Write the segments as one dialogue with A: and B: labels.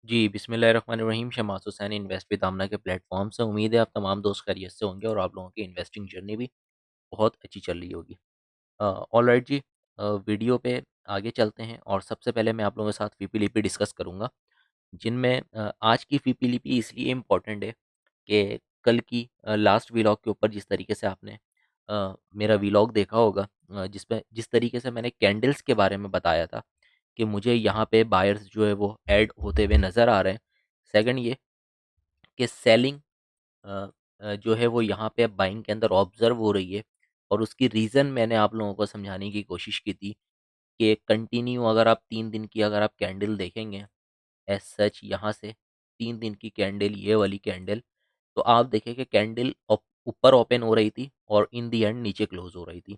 A: जी, बिस्मिल्लाहिर्रहमानिर्रहीम। Shama's Hussain invest with आमना के platform से उम्मीद है आप तमाम दोस्त खैरियत से होंगे और आप लोगों की इन्वेस्टिंग जर्नी भी बहुत अच्छी चल रही होगी। ऑलराइट जी, वीडियो पे आगे चलते हैं और सबसे पहले मैं आप लोगों के साथ फ़ीपीलीपी डिस्कस करूँगा, जिनमें आज की फ़ीपीलीपी इसलिए इम्पोर्टेंट है कि कल की लास्ट व्लॉग के ऊपर जिस तरीके से आपने मेरा व्लॉग देखा होगा, जिसमें जिस तरीके से मैंने कैंडल्स के बारे में बताया था कि मुझे यहाँ पे बायर्स जो है वो ऐड होते हुए नज़र आ रहे हैं। सेकंड ये कि सेलिंग जो है वो यहाँ पे बाइंग के अंदर ऑब्ज़र्व हो रही है और उसकी रीज़न मैंने आप लोगों को समझाने की कोशिश की थी कि कंटिन्यू अगर आप 3 दिन की अगर आप कैंडल देखेंगे एज़ सच यहाँ से 3 दिन की कैंडल, ये वाली कैंडल, तो आप देखें कि कैंडल ऊपर ओपन हो रही थी और इन द एंड नीचे क्लोज़ हो रही थी।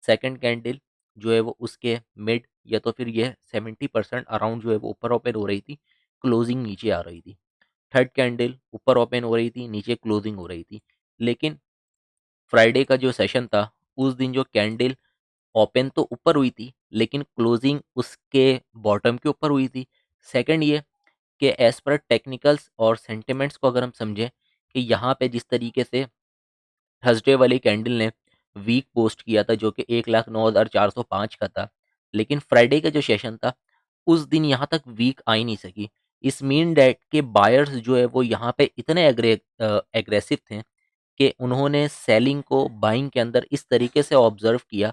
A: सेकंड कैंडल जो है वो उसके मिड या तो फिर ये 70% अराउंड जो है वो ऊपर ओपन हो रही थी, क्लोजिंग नीचे आ रही थी। थर्ड कैंडल ऊपर ओपन हो रही थी, नीचे क्लोजिंग हो रही थी। लेकिन फ्राइडे का जो सेशन था, उस दिन जो कैंडल ओपन तो ऊपर हुई थी, लेकिन क्लोजिंग उसके बॉटम के ऊपर हुई थी। सेकंड ये कि एज़ पर टेक्निकल्स और सेंटिमेंट्स को अगर हम समझें कि यहाँ पे जिस तरीके से थर्सडे वाली कैंडल ने वीक पोस्ट किया था जो कि 1,09,405 का था। लेकिन फ्राइडे का जो सेशन था, उस दिन यहाँ तक वीक आ ही नहीं सकी। इस मीन दैट के बायर्स जो है वो यहाँ पे इतने एग्रेसिव थे कि उन्होंने सेलिंग को बाइंग के अंदर इस तरीके से ऑब्ज़र्व किया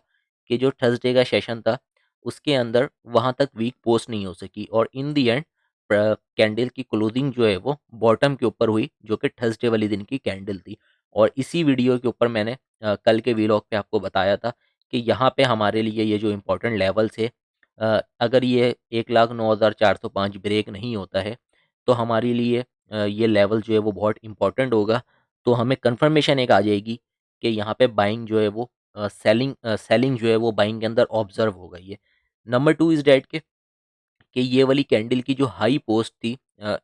A: कि जो थर्सडे का सेशन था, उसके अंदर वहाँ तक वीक पोस्ट नहीं हो सकी और इन द एंड कैंडल की क्लोजिंग जो है वो बॉटम के ऊपर हुई, जो कि थर्सडे वाली दिन की कैंडल थी। और इसी वीडियो के ऊपर मैंने कल के व्लॉग पे आपको बताया था कि यहाँ पे हमारे लिए ये जो इम्पोर्टेंट लेवल्स है, अगर ये 1,09,405 ब्रेक नहीं होता है, तो हमारे लिए ये लेवल जो है वो बहुत इम्पोर्टेंट होगा। तो हमें कन्फर्मेशन एक आ जाएगी कि यहाँ पे बाइंग जो है वो सेलिंग जो है वो बाइंग के अंदर ऑब्ज़र्व हो गई है। नंबर 2 इज़ दैट कि ये वाली कैंडल की जो हाई पोस्ट थी,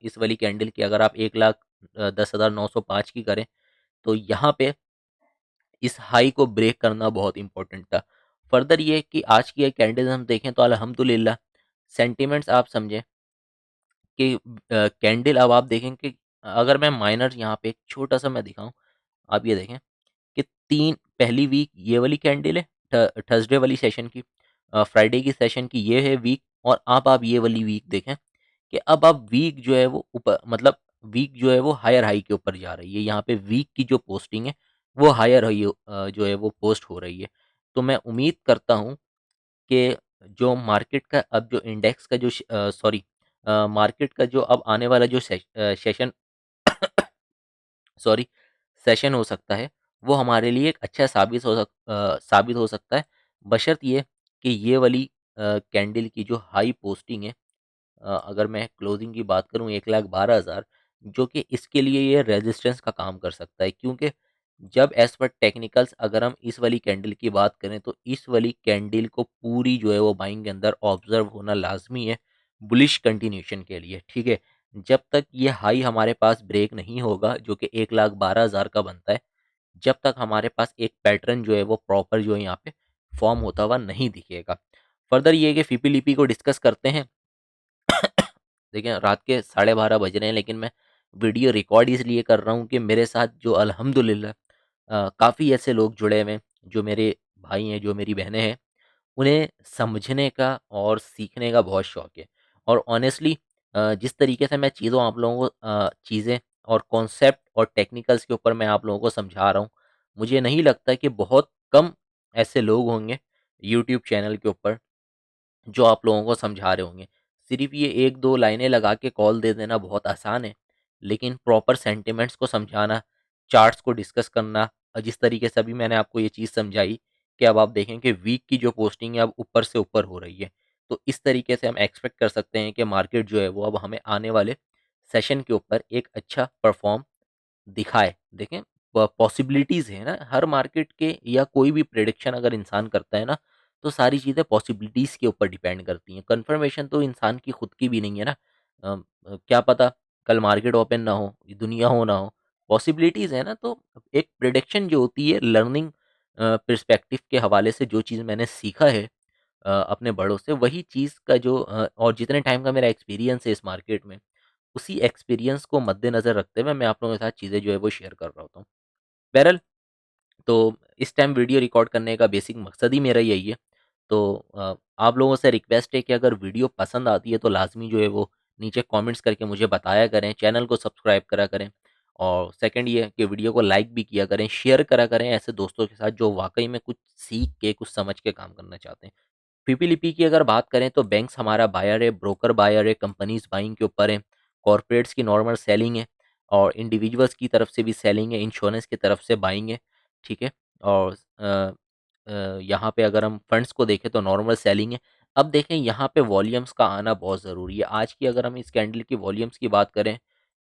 A: इस वाली कैंडल की अगर आप 1,10,905 की करें, तो यहाँ पे इस हाई को ब्रेक करना बहुत इम्पोर्टेंट था। फर्दर ये कि आज की ये कैंडल हम देखें तो अल्हम्दुलिल्लाह सेंटिमेंट्स आप समझें कि कैंडल अब आप देखें कि अगर मैं माइनर यहाँ पे एक छोटा-सा मैं दिखाऊँ, आप ये देखें कि 3 पहली वीक ये वाली कैंडल है, थर्सडे वाली सेशन की, फ्राइडे की सेशन की ये है वीक, और अब आप ये वाली वीक देखें कि अब आप वीक जो है वो ऊपर, मतलब वीक जो है वो हायर हाई के ऊपर जा रही है। यहाँ पे वीक की जो पोस्टिंग है वो हायर हाई जो है वो पोस्ट हो रही है। तो मैं उम्मीद करता हूँ कि जो मार्केट का अब जो इंडेक्स का जो सॉरी मार्केट का जो अब आने वाला जो सेशन सॉरी सेशन हो सकता है, वो हमारे लिए एक अच्छा साबित हो सकता है, बशर्त ये कि ये वाली कैंडल की जो हाई पोस्टिंग है, अगर मैं क्लोजिंग की बात करूँ 1,12,000, जो कि इसके लिए ये रेजिस्टेंस का काम कर सकता है, क्योंकि जब एज़ पर टेक्निकल्स अगर हम इस वाली कैंडल की बात करें तो इस वाली कैंडल को पूरी जो है वो बाइंग के अंदर ऑब्जर्व होना लाजमी है बुलिश कंटिन्यूशन के लिए, ठीक है। जब तक ये हाई हमारे पास ब्रेक नहीं होगा जो कि 1,12,000 का बनता है, जब तक हमारे पास एक पैटर्न जो है वो प्रॉपर जो है यहाँ पे फॉर्म होता हुआ नहीं दिखेगा। फर्दर ये है कि फीपी को डिस्कस करते हैं। देखिए रात के 12:30 बज रहे हैं, लेकिन मैं वीडियो रिकॉर्ड इसलिए कर रहा हूँ कि मेरे साथ जो अल्हम्दुलिल्लाह काफ़ी ऐसे लोग जुड़े हुए हैं, जो मेरे भाई हैं, जो मेरी बहनें हैं, उन्हें समझने का और सीखने का बहुत शौक है। और ऑनेस्टली जिस तरीके से मैं चीज़ों आप लोगों को चीज़ें और कॉन्सेप्ट और टेक्निकल्स के ऊपर मैं आप लोगों को समझा रहा हूँ, मुझे नहीं लगता कि बहुत कम ऐसे लोग होंगे यूट्यूब चैनल के ऊपर जो आप लोगों को समझा रहे होंगे। सिर्फ़ ये 1-2 लाइनें लगा के कॉल दे देना बहुत आसान है, लेकिन प्रॉपर सेंटिमेंट्स को समझाना, चार्ट्स को डिस्कस करना, जिस तरीके से अभी मैंने आपको ये चीज़ समझाई कि अब आप देखें कि वीक की जो पोस्टिंग है अब ऊपर से ऊपर हो रही है। तो इस तरीके से हम एक्सपेक्ट कर सकते हैं कि मार्केट जो है वो अब हमें आने वाले सेशन के ऊपर एक अच्छा परफ़ॉर्म दिखाए। देखें पॉसिबिलिटीज़ है ना, हर मार्केट के या कोई भी प्रेडिक्शन अगर इंसान करता है ना, तो सारी चीज़ें पॉसिबिलिटीज़ के ऊपर डिपेंड करती हैं। कन्फर्मेशन तो इंसान की खुद की भी नहीं है ना। क्या पता कल मार्केट ओपन ना हो, दुनिया हो ना हो, पॉसिबिलिटीज़ है ना। तो एक प्रेडिक्शन जो होती है लर्निंग पर्सपेक्टिव के हवाले से जो चीज़ मैंने सीखा है अपने बड़ों से, वही चीज़ का जो और जितने टाइम का मेरा एक्सपीरियंस है इस मार्केट में, उसी एक्सपीरियंस को मद्देनज़र रखते हुए मैं आप लोगों के साथ चीज़ें जो है वो शेयर कर रहा होता हूँ। बहरहाल, तो इस टाइम वीडियो रिकॉर्ड करने का बेसिक मकसद ही मेरा यही है। तो आप लोगों से रिक्वेस्ट है कि अगर वीडियो पसंद आती है तो लाज़मी जो है वो नीचे कमेंट्स करके मुझे बताया करें, चैनल को सब्सक्राइब करा करें और सेकंड ये है कि वीडियो को लाइक भी किया करें, शेयर करा करें ऐसे दोस्तों के साथ जो वाक़ई में कुछ सीख के, कुछ समझ के काम करना चाहते हैं। पीपीलीपी की अगर बात करें तो बैंक्स हमारा बायर है, ब्रोकर बायर है, कंपनीज़ बाइंग के ऊपर है, कॉर्पोरेट्स की नॉर्मल सेलिंग है और इंडिविजुअल्स की तरफ से भी सेलिंग है, इंश्योरेंस की तरफ से बाइंग है, ठीक है? और यहाँ पे अगर हम फंड्स को देखें तो नॉर्मल सेलिंग है। अब देखें यहाँ पे वॉल्यूम्स का आना बहुत ज़रूरी है। आज की अगर हम इस कैंडल की वॉल्यूम्स की बात करें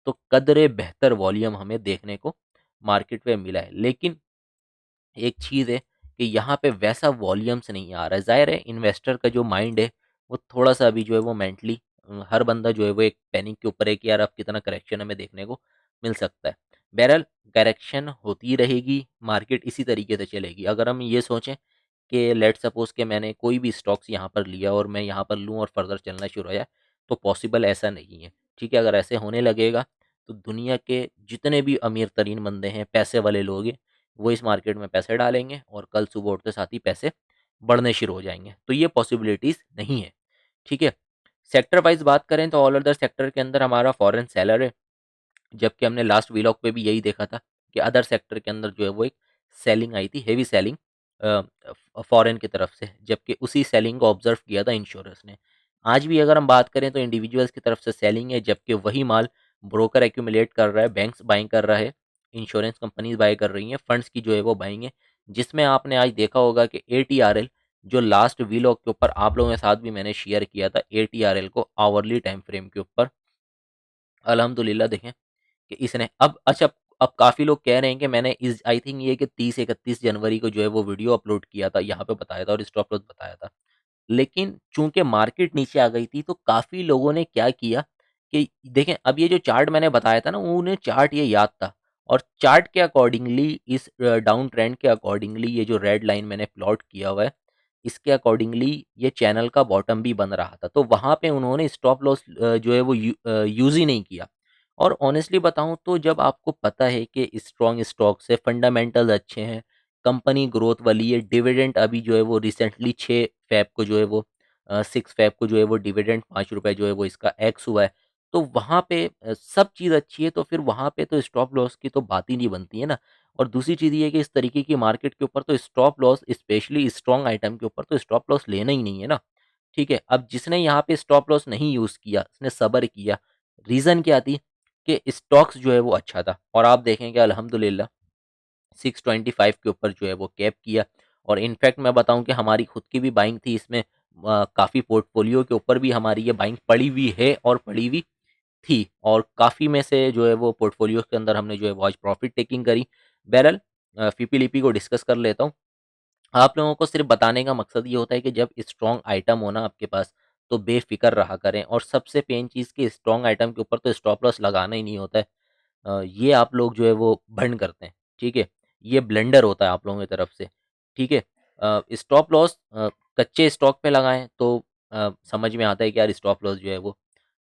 A: तो कदरे बेहतर वॉल्यूम हमें देखने को मार्केट में मिला है। लेकिन एक चीज़ है कि यहाँ पे वैसा वॉल्यूम्स नहीं आ रहा है। ज़ाहिर है इन्वेस्टर का जो माइंड है वो थोड़ा-सा अभी जो है वो मेंटली हर बंदा जो है वो एक पैनिक के ऊपर है कि यार अब कितना करेक्शन हमें देखने को मिल सकता है। बहरहाल करेक्शन होती रहेगी, मार्केट इसी तरीके से चलेगी। अगर हम ये सोचें कि लेट्स सपोज़ कि मैंने कोई भी स्टॉक्स यहाँ पर लिया और मैं यहाँ पर लूँ और फर्दर चलना शुरू हो जाए, तो पॉसिबल ऐसा नहीं है। ठीक है? अगर ऐसे होने लगेगा तो दुनिया के जितने भी अमीर तरीन बंदे हैं, पैसे वाले लोग हैं, वो इस मार्केट में पैसे डालेंगे और कल सुबह उठते साथ ही पैसे बढ़ने शुरू हो जाएँगे। तो ये पॉसिबिलिटीज़ नहीं है, ठीक है? सेक्टर वाइज़ बात करें तो ऑल अदर सेक्टर के अंदर हमारा फॉरेन सेलर है, जबकि हमने लास्ट व्लॉग पे भी यही देखा था कि अदर सेक्टर के अंदर जो है वो एक सेलिंग आई थी, हेवी सेलिंग फॉरेन की तरफ से, जबकि उसी सेलिंग को ऑब्ज़र्व किया था इंश्योरेंस ने। आज भी अगर हम बात करें तो इंडिविजुअल्स की तरफ से सेलिंग है, जबकि वही माल ब्रोकर एक्यूमुलेट कर रहा है, बैंक्स बाइंग कर रहा है, इंश्योरेंस कंपनीज़ बाय कर रही हैं, फंड्स की जो है वो बाइंग है। जिसमें आपने आज देखा होगा कि एटीआरएल जो लास्ट व्लॉग के ऊपर आप लोगों के साथ भी मैंने शेयर किया था, एटीआरएल को आवरली टाइम फ्रेम के ऊपर अल्हम्दुलिल्लाह देखें कि इसने अब काफ़ी लोग कह रहे हैं कि मैंने इस आई थिंक ये कि 30-31 जनवरी को जो है वो वीडियो अपलोड किया था, यहाँ पे बताया था और स्टॉप लॉस बताया था। लेकिन चूँकि मार्केट नीचे आ गई थी तो काफ़ी लोगों ने क्या किया कि देखें अब ये जो चार्ट मैंने बताया था ना उन्हें चार्ट ये याद था और चार्ट के अकॉर्डिंगली इस डाउन ट्रेंड के अकॉर्डिंगली ये जो रेड लाइन मैंने प्लॉट किया हुआ है, इसके अकॉर्डिंगली ये चैनल का बॉटम भी बन रहा था। तो वहाँ पे उन्होंने स्टॉप लॉस जो है वो यूज़ ही नहीं किया। और ऑनेस्टली बताऊँ तो जब आपको पता है कि स्ट्रॉन्ग स्टॉक्स है, फंडामेंटल्स अच्छे हैं, कंपनी ग्रोथ वाली है, डिविडेंड अभी जो है वो रिसेंटली 6 फ़ेब को जो है वो 6 फ़ेब को जो है वो डिविडेंड ₹5 जो है वो इसका एक्स हुआ है। तो वहाँ पे सब चीज़ अच्छी है तो फिर वहाँ पे तो स्टॉप लॉस की तो बात ही नहीं बनती है ना। और दूसरी चीज़ ये है कि इस तरीके की मार्केट के ऊपर तो stop loss specially strong item के ऊपर तो स्टॉप लॉस लेना ही नहीं है ना। ठीक है? अब जिसने यहाँ पे स्टॉप लॉस नहीं यूज़ किया, उसने सब्र किया, रीज़न क्या थी कि स्टॉक्स जो है वो अच्छा था और आप देखें कि अल्हम्दुलिल्लाह 625 के ऊपर जो है वो कैप किया और इनफैक्ट मैं बताऊँ कि हमारी खुद की भी बाइंग थी इसमें काफ़ी पोर्टफोलियो के ऊपर भी हमारी ये बाइंग पड़ी हुई है और पड़ी हुई थी और काफ़ी में से जो है वो पोर्टफोलियो के अंदर हमने जो है वो आज प्रॉफिट टेकिंग करी। बहरहाल फीपी-लिपि को डिस्कस कर लेता हूँ। आप लोगों को सिर्फ़ बताने का मकसद ये होता है कि जब स्ट्रॉन्ग आइटम हो ना आपके पास, तो बेफ़िक्र रहा करें और सबसे पेन चीज़ कि स्ट्रॉन्ग आइटम के ऊपर तो स्टॉप लॉस लगाना ही नहीं होता है। ये आप लोग जो है वो भंड करते हैं, ठीक है? ये ब्लंडर होता है आप लोगों की तरफ से, ठीक है? स्टॉप लॉस कच्चे स्टॉक पे लगाएँ तो समझ में आता है कि यार स्टॉप लॉस जो है वो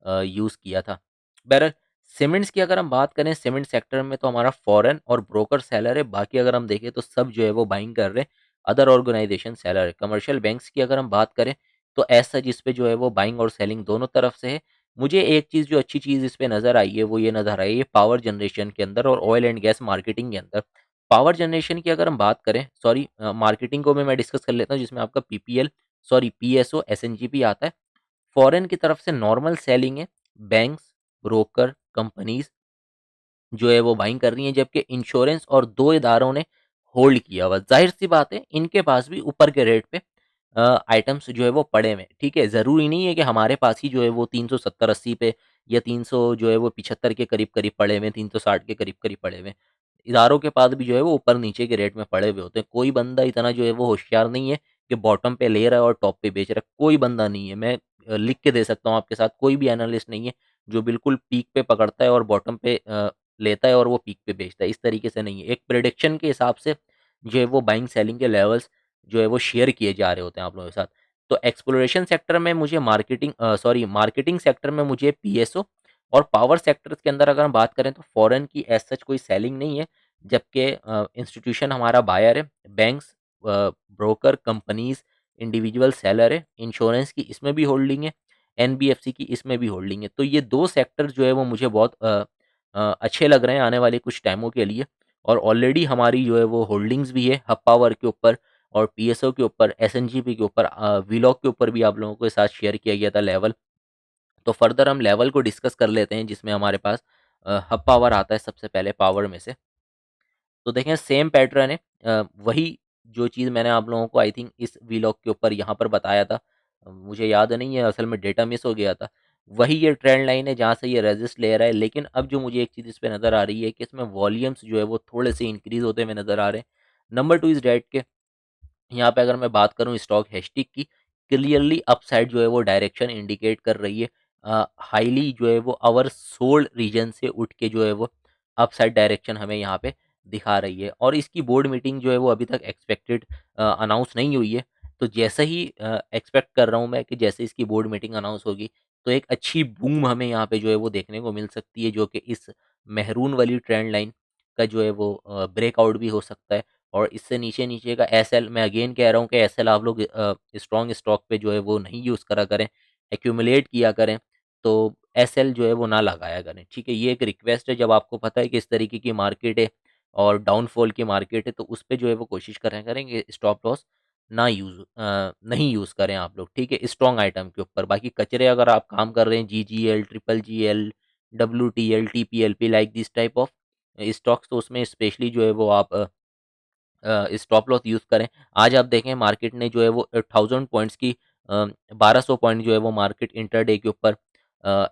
A: यूज़ किया था। बहरहाल सीमेंट्स की अगर हम बात करें, सीमेंट सेक्टर में तो हमारा फॉरेन और ब्रोकर सेलर है, बाकी अगर हम देखें तो सब जो है वो बाइंग कर रहे हैं, अदर ऑर्गेनाइज़ेशन सेलर है। कमर्शियल बैंक्स की अगर हम बात करें, तो एज़ सच इस पे जो है वो बाइंग और सेलिंग दोनों तरफ से है। मुझे एक चीज़ जो अच्छी चीज़ इस पे नज़र आई है, वो ये नज़र आई है पावर जनरेशन के अंदर और ऑयल एंड गैस मार्केटिंग के अंदर। पावर जनरेशन की अगर हम बात करें सॉरी मार्केटिंग को भी मैं डिस्कस कर लेता हूँ जिसमें आपका पीपीएल सॉरी पीएसओ, एसएनजीपी आता है। फॉरेन की तरफ से नॉर्मल सेलिंग है, बैंक्स, ब्रोकर, कंपनीज़ जो है वो बाइंग कर रही हैं, जबकि इंश्योरेंस और 2 इदारों ने होल्ड किया हुआ है। ज़ाहिर-सी बात है, इनके पास भी ऊपर के रेट पे आइटम्स जो है वो पड़े हुए हैं, ठीक है? ज़रूरी नहीं है कि हमारे पास ही जो है वो 370-80 पे या 300 जो है वो 75 के करीब-करीब पड़े हुए हैं, 360 के करीब-करीब पड़े हुए हैं। इदारों के पास भी जो है वो ऊपर-नीचे के रेट में पड़े हुए होते हैं। कोई बंदा इतना जो है वो होशियार नहीं है कि बॉटम पे ले रहा है और टॉप पे बेच रहा है, कोई बंदा नहीं है। मैं लिख के दे सकता हूँ आपके साथ, कोई भी एनालिस्ट नहीं है, जो बिल्कुल पीक पे पकड़ता है और बॉटम पे लेता है और वो पीक पे बेचता है, इस तरीके से नहीं है। एक प्रेडिक्शन के हिसाब से जो है वो बाइंग सेलिंग के लेवल्स जो है वो शेयर किए जा रहे होते हैं आप लोगों के साथ। तो एक्सप्लोरेशन सेक्टर में मुझे मार्केटिंग सेक्टर में मुझे पीएसओ और पावर सेक्टर्स के अंदर अगर हम बात करें तो फॉरेन की एज़ सच कोई सेलिंग नहीं है, जबकि इंस्टीट्यूशन हमारा बायर है, banks, broker, companies, individual seller है, इंश्योरेंस की इसमें भी होल्डिंग है, एनबीएफसी की इसमें भी होल्डिंग है। तो ये 2 सेक्टर जो है वो मुझे बहुत अच्छे लग रहे हैं आने वाले कुछ टाइमों के लिए, और ऑलरेडी हमारी जो है वो होल्डिंग्स भी है हब पावर के ऊपर और पीएसओ के ऊपर, एसएनजीपी के ऊपर, व्लॉग के ऊपर भी आप लोगों के साथ शेयर किया गया था लेवल। तो फर्दर हम लेवल को डिस्कस कर लेते हैं जिसमें हमारे पास हब पावर आता है सबसे पहले पावर में से। तो देखें सेम पैटर्न है, वही जो चीज़ मैंने आप लोगों को आई थिंक इस व्लॉग के ऊपर यहाँ पर बताया था। मुझे याद नहीं है, असल में डेटा मिस हो गया था। वही ये ट्रेंड लाइन है जहाँ से ये रेजिस्ट ले रहा है, लेकिन अब जो मुझे एक चीज़ इस पे नज़र आ रही है कि इसमें वॉल्यूम्स जो है वो थोड़े से इंक्रीज़ होते हुए नज़र आ रहे हैं। नंबर 2 इज़ दैट के यहाँ पे अगर मैं बात करूँ स्टॉक हैशटैग की, क्लियरली अपसाइड जो है वो डायरेक्शन इंडिकेट कर रही है। हाईली जो है वो ओवर सोल्ड रीजन से उठ के जो है वो अपसाइड डायरेक्शन हमें यहाँ पे दिखा रही है, और इसकी बोर्ड मीटिंग जो है वो अभी तक एक्सपेक्टेड अनाउंस नहीं हुई है। तो जैसे ही एक्सपेक्ट कर रहा हूँ मैं कि जैसे इसकी बोर्ड मीटिंग अनाउंस होगी तो एक अच्छी बूम हमें यहाँ पे जो है वो देखने को मिल सकती है, जो कि इस मेहरून वाली ट्रेंड लाइन का जो है वो ब्रेकआउट भी हो सकता है। और इससे नीचे-नीचे का एसएल, मैं अगेन कह रहा हूँ कि एसएल आप लोग स्ट्रॉन्ग स्टॉक पे जो है वो नहीं यूज़ करा करें, एक्यूमुलेट किया करें, तो एसएल जो है वो ना लगाया करें, ठीक है? ये एक रिक्वेस्ट है, जब आपको पता है कि इस तरीके की मार्केट है और डाउनफॉल की मार्केट है, तो उस पे जो है वो कोशिश करें करेंगे स्टॉप लॉस ना नहीं यूज़ करें आप लोग, ठीक है? स्ट्रॉन्ग आइटम के ऊपर। बाकी कचरे अगर आप काम कर रहे हैं GGL, triple GL, WTL, TPLP like this type of stocks, तो उसमें स्पेशली जो है वो आप स्टॉप लॉस यूज़ करें। आज आप देखें मार्केट ने जो है वो 1000 पॉइंट्स की 1200 पॉइंट जो है वो मार्केट इंटरडे के ऊपर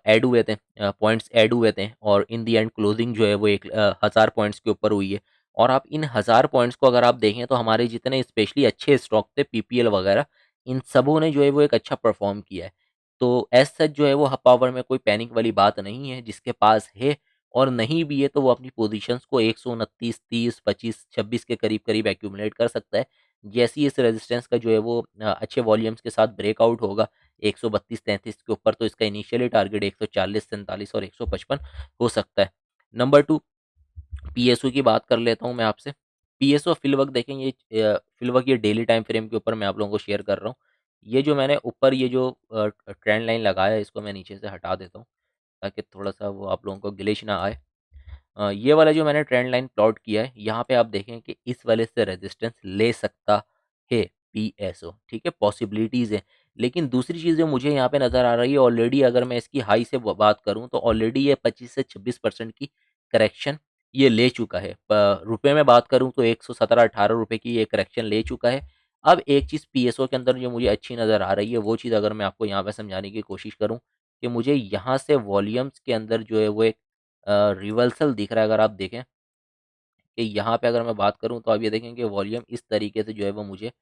A: ऐड हुए थे, पॉइंट्स ऐड हुए थे, और इन द एंड क्लोजिंग जो है वो 1000 पॉइंट्स के ऊपर हुई है। और आप इन 1000 पॉइंट्स को अगर आप देखें तो हमारे जितने स्पेशली अच्छे स्टॉक थे पीपीएल वगैरह, इन सबों ने जो है वो एक अच्छा परफॉर्म किया है। तो एज़ सच जो है वो हब पावर में कोई पैनिक वाली बात नहीं है, जिसके पास है और नहीं भी है तो वो अपनी पोजीशंस को 129, 30, 25, 26 के करीब-करीब एक्यूमुलेट कर सकता है। जैसे ही इस रेजिस्टेंस का जो है वो अच्छे वॉल्यूम्स के साथ ब्रेकआउट होगा 132-33 के ऊपर, तो इसका इनिशियली टारगेट 140, 47 और 155 हो सकता है। नंबर 2, पीएसयू की बात कर लेता हूँ मैं आपसे। पीएसयू फिलवक देखें, फिलवक ये डेली टाइम फ्रेम के ऊपर मैं आप लोगों को शेयर कर रहा हूँ। ये जो मैंने ऊपर ये जो ट्रेंड लाइन लगाया है, इसको मैं नीचे से हटा देता हूँ ताकि थोड़ा-सा वो आप लोगों को ग्लिच ना आए। ये वाला जो मैंने ट्रेंड लाइन प्लॉट किया है, यहाँ पे आप देखें कि इस वाले से रेजिस्टेंस ले सकता है पीएसओ, ठीक है? पॉसिबिलिटीज़ है। लेकिन दूसरी चीज़ जो मुझे यहाँ पे नज़र आ रही है, ऑलरेडी अगर मैं इसकी हाई से ब बात करूँ तो ऑलरेडी ये 25 से 26% की करेक्शन ये ले चुका है। रुपए में बात करूँ तो 117-18 रुपए की ये करेक्शन ले चुका है। अब एक चीज़ पीएसओ के अंदर जो मुझे अच्छी नज़र आ रही है, वो चीज़ अगर मैं आपको यहाँ पे समझाने की कोशिश करूँ कि मुझे यहाँ से वॉल्यूम्स के अंदर जो है वो एक रिवर्सल दिख रहा है। अगर आप देखें कि यहाँ पे अगर मैं बात करूँ तो आप ये देखें कि वॉल्यूम इस तरीके से जो है वो मुझे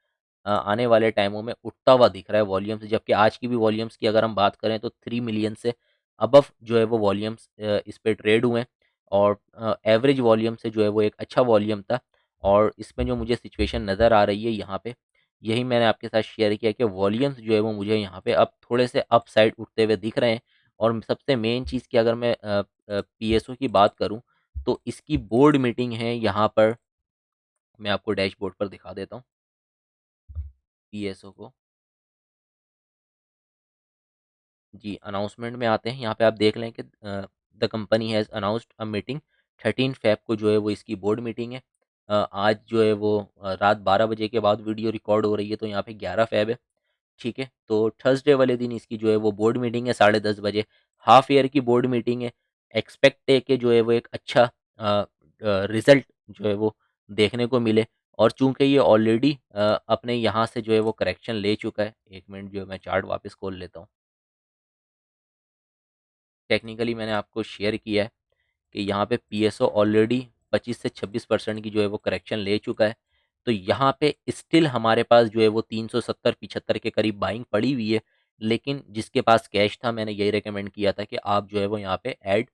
A: आने वाले टाइमों में उठता हुआ दिख रहा है वॉल्यूम्स, जबकि आज की भी वॉल्यूम्स की अगर हम बात करें तो 3 मिलियन से अबव जो है वो वॉल्यूम्स इस पे ट्रेड हुए हैं, और एवरेज वॉल्यूम से जो है वो एक अच्छा वॉल्यूम था। और इसमें जो मुझे सिचुएशन नज़र आ रही है यहाँ पे, यही मैंने आपके साथ शेयर किया कि वॉल्यूम्स जो है वो मुझे यहाँ पे अब थोड़े से अप साइड उठते हुए दिख रहे हैं। और सबसे मेन चीज़ की अगर मैं पीएसओ की बात करूँ तो इसकी बोर्ड मीटिंग है यहाँ पर, मैं आपको डैशबोर्ड पर दिखा देता हूँ पीएसओ को। जी, अनाउंसमेंट में आते हैं, यहाँ पे आप देख लें कि the company has announced a meeting 13 Feb को जो है वो इसकी बोर्ड मीटिंग है। आज जो है वो रात 12 बजे के बाद वीडियो रिकॉर्ड हो रही है, तो यहाँ पे 11 फ़ेब है, ठीक है? तो थर्सडे वाले दिन इसकी जो है वो बोर्ड मीटिंग है 10:30 बजे, हाफ ईयर की बोर्ड मीटिंग है। एक्सपेक्ट है कि जो है वो एक अच्छा रिज़ल्ट जो है वो देखने को मिले, और चूँकि ये ऑलरेडी अपने यहाँ से जो है वो करेक्शन ले चुका है। 1 मिनट, जो है मैं चार्ट वापस खोल लेता हूँ। टेक्निकली मैंने आपको शेयर किया है कि यहाँ पे पीएसओ ऑलरेडी 25 से 26% की जो है वो करेक्शन ले चुका है। तो यहाँ पे स्टिल हमारे पास जो है वो 370-75 के करीब बाइंग पड़ी हुई है। लेकिन जिसके पास कैश था, मैंने यही रिकमेंड किया था कि आप जो है वो यहाँ पे ऐड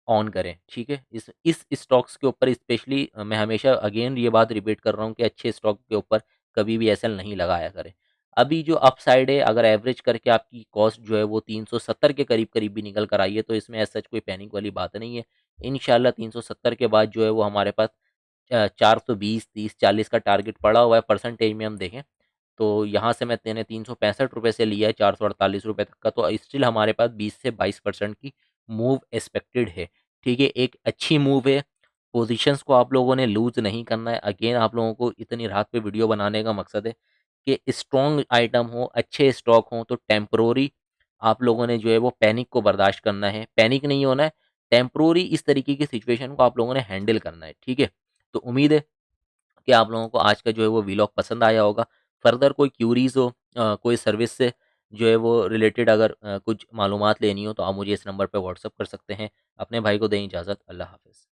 A: ऑन करें, ठीक है? इस स्टॉक्स के ऊपर स्पेशली मैं हमेशा अगेन ये बात रिपीट कर रहा हूँ कि अच्छे स्टॉक के ऊपर कभी भी एसएल नहीं लगाया करें। अभी जो अपसाइड है, अगर एवरेज करके आपकी कॉस्ट जो है वो 370 के करीब-करीब भी निकल कर आई है, तो इसमें एज़ सच कोई पैनिक वाली बात नहीं है। इंशाल्लाह 370 के बाद जो है वो हमारे पास 420, 30, 40 का टारगेट पड़ा हुआ है। परसेंटेज में हम देखें तो यहाँ से मैंने ₹365 से लिया है ₹448 तक का, तो स्टिल हमारे पास 20 से 22% की मूव एक्सपेक्टेड है। ठीक है, एक अच्छी मूव है। पोज़ीशंस को आप लोगों ने लूज़ नहीं करना है। अगेन आप लोगों को इतनी रात पे वीडियो बनाने का मकसद है कि स्ट्रॉन्ग आइटम हो, अच्छे स्टॉक हों, तो टेम्परेरी आप लोगों ने जो है वो पैनिक को बर्दाश्त करना है। पैनिक नहीं होना है, टेम्परेरी इस तरीके की सिचुएशन को आप लोगों ने हैंडल करना है। ठीक है? तो उम्मीद है कि आप लोगों को आज का जो है वो व्लॉग पसंद आया होगा। फर्दर कोई क्यूरीज़ हो, कोई सर्विस से जो है वो रिलेटेड अगर कुछ मालूमात लेनी हो, तो आप मुझे इस नंबर पे व्हाट्सएप कर सकते हैं। अपने भाई को दें इजाज़त। अल्लाह हाफ़िज़।